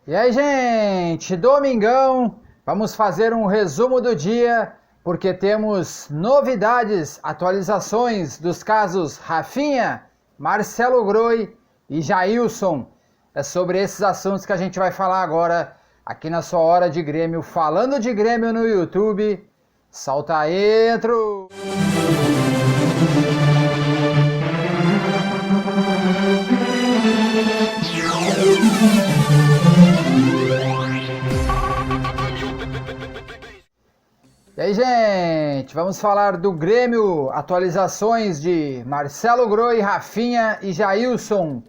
E aí, gente, domingão, vamos fazer um resumo do dia, porque temos novidades, atualizações dos casos Rafinha, Marcelo Groi e Jailson. É sobre esses assuntos que a gente vai falar agora, aqui na sua Hora de Grêmio, falando de Grêmio no YouTube. Solta a intro! E aí, gente, vamos falar do Grêmio, atualizações de Marcelo Groi, Rafinha e Jailson.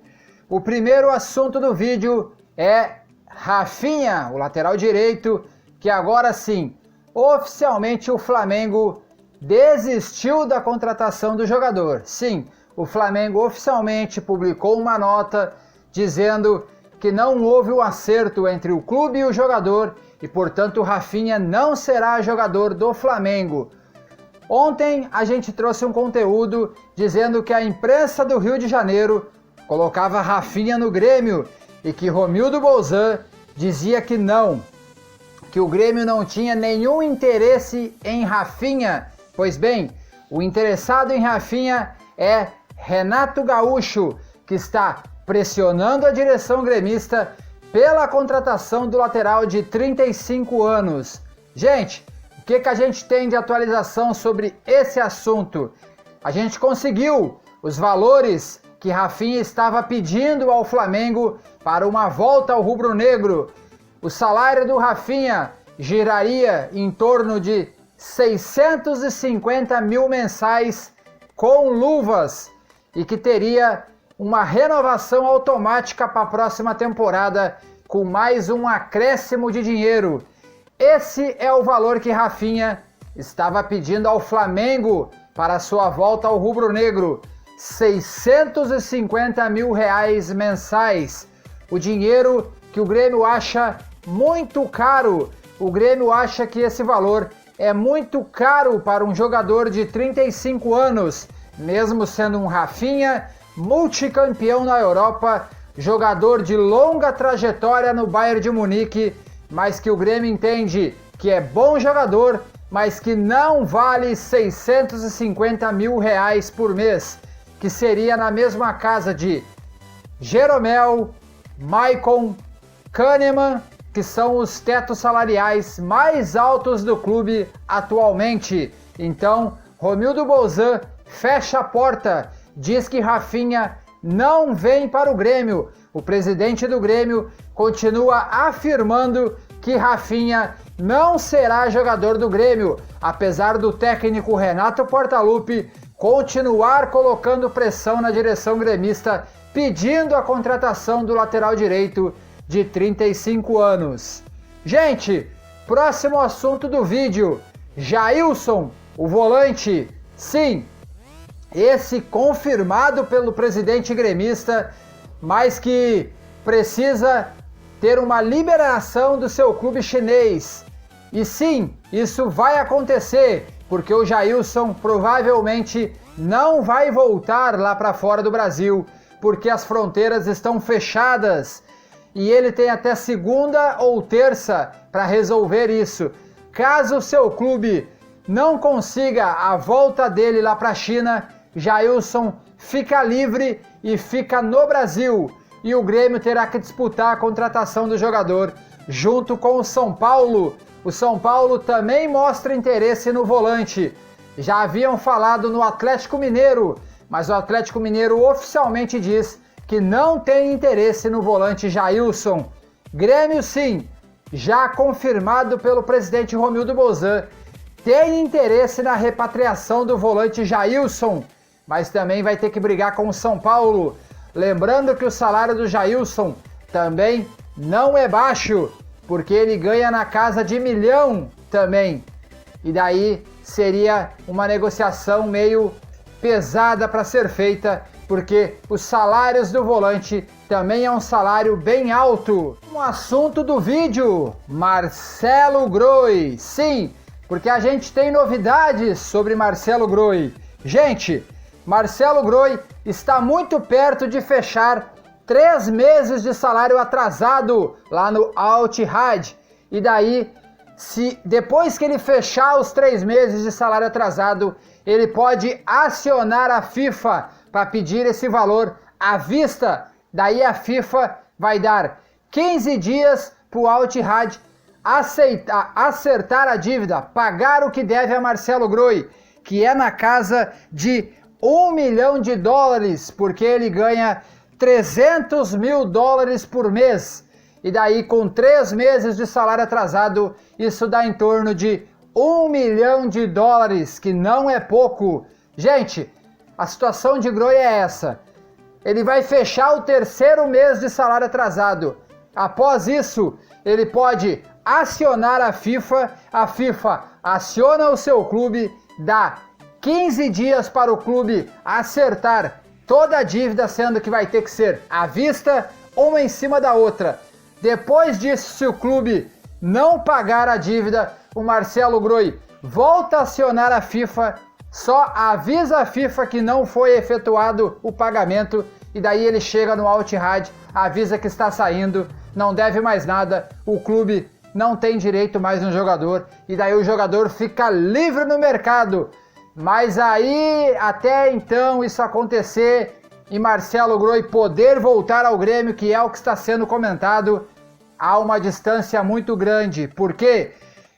O primeiro assunto do vídeo é Rafinha, o lateral direito, que agora sim, oficialmente o Flamengo desistiu da contratação do jogador. Sim, o Flamengo oficialmente publicou uma nota dizendo que não houve um acerto entre o clube e o jogador e, portanto, o Rafinha não será jogador do Flamengo. Ontem a gente trouxe um conteúdo dizendo que a imprensa do Rio de Janeiro colocava Rafinha no Grêmio e que Romildo Bolzan dizia que não, que o Grêmio não tinha nenhum interesse em Rafinha. Pois bem, o interessado em Rafinha é Renato Gaúcho, que está pressionando a direção gremista pela contratação do lateral de 35 anos. Gente, o que a gente tem de atualização sobre esse assunto? A gente conseguiu os valores que Rafinha estava pedindo ao Flamengo para uma volta ao rubro-negro. O salário do Rafinha giraria em torno de 650 mil mensais com luvas e que teria uma renovação automática para a próxima temporada com mais um acréscimo de dinheiro. Esse é o valor que Rafinha estava pedindo ao Flamengo para sua volta ao rubro-negro. 650 mil reais mensais. O dinheiro que o Grêmio acha muito caro. O Grêmio acha que esse valor é muito caro para um jogador de 35 anos, mesmo sendo um Rafinha, multicampeão na Europa, jogador de longa trajetória no Bayern de Munique, mas que o Grêmio entende que é bom jogador, mas que não vale 650 mil reais por mês, que seria na mesma casa de Jeromel, Maicon, Kahneman, que são os tetos salariais mais altos do clube atualmente. Então, Romildo Bolzan fecha a porta, diz que Rafinha não vem para o Grêmio. O presidente do Grêmio continua afirmando que Rafinha não será jogador do Grêmio, apesar do técnico Renato Portaluppi continuar colocando pressão na direção gremista, pedindo a contratação do lateral direito de 35 anos. Gente, próximo assunto do vídeo, Jailson, o volante. Sim, esse confirmado pelo presidente gremista, mas que precisa ter uma liberação do seu clube chinês. E sim, isso vai acontecer, porque o Jailson provavelmente não vai voltar lá para fora do Brasil, porque as fronteiras estão fechadas. E ele tem até segunda ou terça para resolver isso. Caso o seu clube não consiga a volta dele lá para a China, Jailson fica livre e fica no Brasil. E o Grêmio terá que disputar a contratação do jogador junto com o São Paulo. O São Paulo também mostra interesse no volante. Já haviam falado no Atlético Mineiro, mas o Atlético Mineiro oficialmente diz que não tem interesse no volante Jailson. Grêmio sim, já confirmado pelo presidente Romildo Bolzan, tem interesse na repatriação do volante Jailson, mas também vai ter que brigar com o São Paulo. Lembrando que o salário do Jailson também não é baixo, porque ele ganha na casa de 1 milhão também. E daí seria uma negociação meio pesada para ser feita, porque os salários do volante também é um salário bem alto. Um assunto do vídeo, Marcelo Groi. Sim, porque a gente tem novidades sobre Marcelo Groi. Gente, Marcelo Groi está muito perto de fechar 3 meses de salário atrasado lá no Al Ittihad. E daí, se depois que ele fechar os 3 meses de salário atrasado, ele pode acionar a FIFA para pedir esse valor à vista. Daí a FIFA vai dar 15 dias para o Al Ittihad acertar a dívida, pagar o que deve a Marcelo Groi, que é na casa de $1 milhão, porque ele ganha $300 mil por mês. E daí, com 3 meses de salário atrasado, isso dá em torno de $1 milhão, que não é pouco. Gente, a situação de Groi é essa. Ele vai fechar o 3º mês de salário atrasado. Após isso, ele pode acionar a FIFA aciona o seu clube, dá 15 dias para o clube acertar toda a dívida, sendo que vai ter que ser à vista, uma em cima da outra. Depois disso, se o clube não pagar a dívida, o Marcelo Groi volta a acionar a FIFA, só avisa a FIFA que não foi efetuado o pagamento, e daí ele chega no Al Ittihad, avisa que está saindo, não deve mais nada, o clube não tem direito mais no jogador, e daí o jogador fica livre no mercado. Mas aí, até então isso acontecer e Marcelo Groi poder voltar ao Grêmio, que é o que está sendo comentado, há uma distância muito grande. Por quê?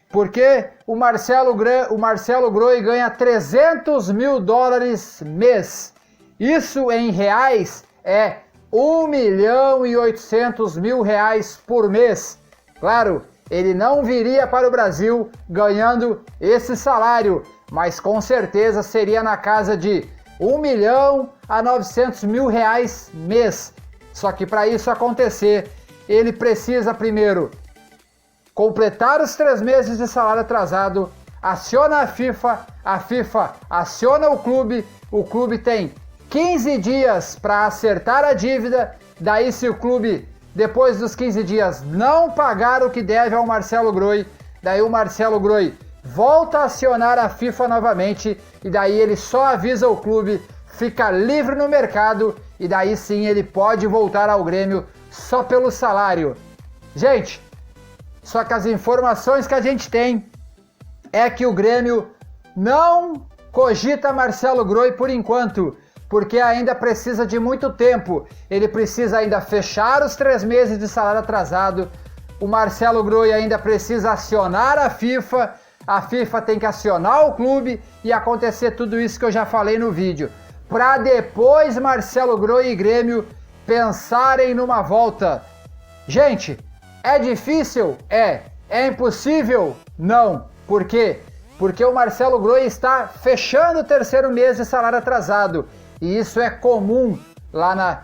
Porque o Marcelo Groi ganha $300 mil mês. Isso em reais é R$1.800.000 por mês. Claro, ele não viria para o Brasil ganhando esse salário, mas com certeza seria na casa de R$1.900.000 mês. Só que para isso acontecer, ele precisa primeiro completar os 3 meses de salário atrasado, aciona a FIFA aciona o clube tem 15 dias para acertar a dívida, daí se o clube, depois dos 15 dias, não pagar o que deve ao Marcelo Groi, daí o Marcelo Groi volta a acionar a FIFA novamente, e daí ele só avisa o clube, fica livre no mercado, e daí sim ele pode voltar ao Grêmio só pelo salário. Gente, só que as informações que a gente tem é que o Grêmio não cogita Marcelo Groi por enquanto, porque ainda precisa de muito tempo. Ele precisa ainda fechar os 3 meses de salário atrasado, o Marcelo Groi ainda precisa acionar a FIFA tem que acionar o clube e acontecer tudo isso que eu já falei no vídeo, para depois Marcelo Groi e Grêmio pensarem numa volta. Gente, é difícil? É. É impossível? Não. Por quê? Porque o Marcelo Groi está fechando o 3º mês de salário atrasado. E isso é comum lá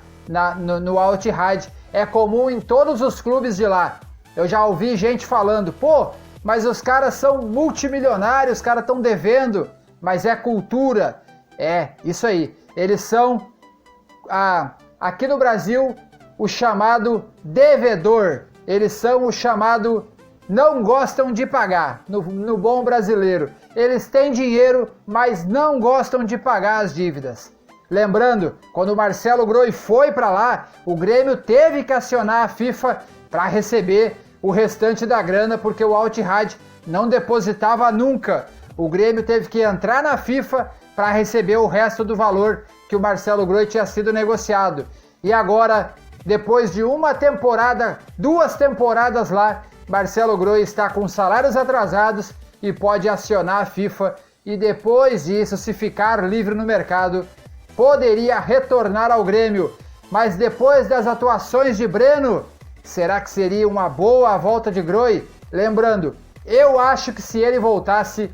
no Al Ittihad. É comum em todos os clubes de lá. Eu já ouvi gente falando, pô, mas os caras são multimilionários, os caras estão devendo. Mas é cultura. É, isso aí. Eles são, aqui no Brasil, o chamado devedor. Eles são o chamado não gostam de pagar, no bom brasileiro. Eles têm dinheiro, mas não gostam de pagar as dívidas. Lembrando, quando o Marcelo Groi foi para lá, o Grêmio teve que acionar a FIFA para receber o restante da grana, porque o Al Ittihad não depositava nunca. O Grêmio teve que entrar na FIFA para receber o resto do valor que o Marcelo Groi tinha sido negociado. E agora, depois de 2 temporadas lá, Marcelo Groi está com salários atrasados e pode acionar a FIFA, e depois disso, se ficar livre no mercado, poderia retornar ao Grêmio. Mas depois das atuações de Breno, será que seria uma boa a volta de Groi? Lembrando, eu acho que se ele voltasse,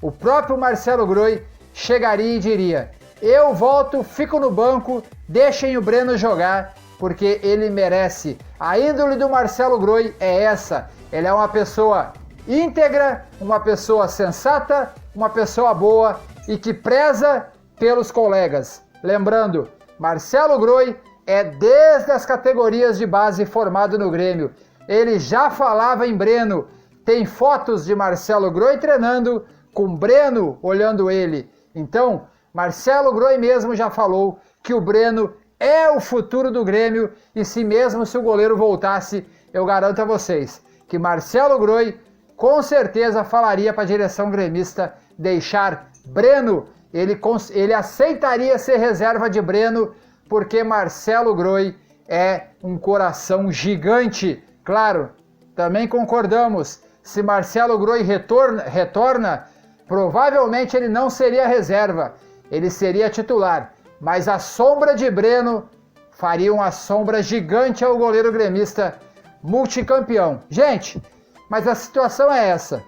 o próprio Marcelo Groi, chegaria e diria: eu volto, fico no banco, deixem o Breno jogar, porque ele merece. A índole do Marcelo Groi é essa. Ele é uma pessoa íntegra, uma pessoa sensata, uma pessoa boa e que preza pelos colegas. Lembrando, Marcelo Groi é desde as categorias de base formado no Grêmio. Ele já falava em Breno. Tem fotos de Marcelo Groi treinando com Breno olhando ele. Então, Marcelo Groi mesmo já falou que o Breno é o futuro do Grêmio e se o goleiro voltasse, eu garanto a vocês que Marcelo Groi com certeza falaria para a direção gremista deixar Breno, ele aceitaria ser reserva de Breno porque Marcelo Groi é um coração gigante. Claro, também concordamos, se Marcelo Groi retorna, provavelmente ele não seria reserva, ele seria titular, mas a sombra de Breno faria uma sombra gigante ao goleiro gremista multicampeão. Gente, mas a situação é essa.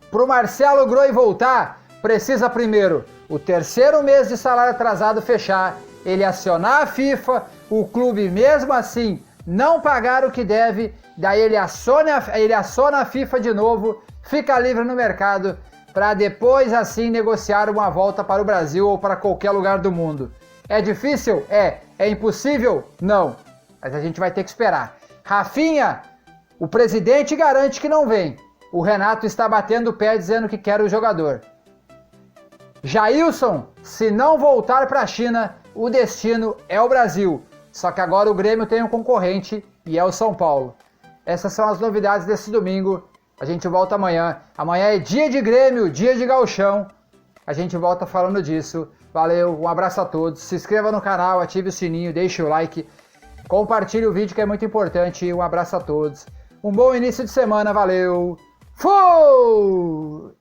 Para o Marcelo Groi voltar, precisa primeiro o terceiro mês de salário atrasado fechar, ele acionar a FIFA, o clube mesmo assim não pagar o que deve, daí ele aciona a FIFA de novo, fica livre no mercado, para depois assim negociar uma volta para o Brasil ou para qualquer lugar do mundo. É difícil? É. É impossível? Não. Mas a gente vai ter que esperar. Rafinha, o presidente garante que não vem. O Renato está batendo o pé dizendo que quer o jogador. Jailson, se não voltar para a China, o destino é o Brasil. Só que agora o Grêmio tem um concorrente e é o São Paulo. Essas são as novidades desse domingo. A gente volta amanhã. Amanhã é dia de Grêmio, dia de Gauchão. A gente volta falando disso. Valeu, um abraço a todos. Se inscreva no canal, ative o sininho, deixe o like. Compartilhe o vídeo que é muito importante. Um abraço a todos. Um bom início de semana, valeu. Fui!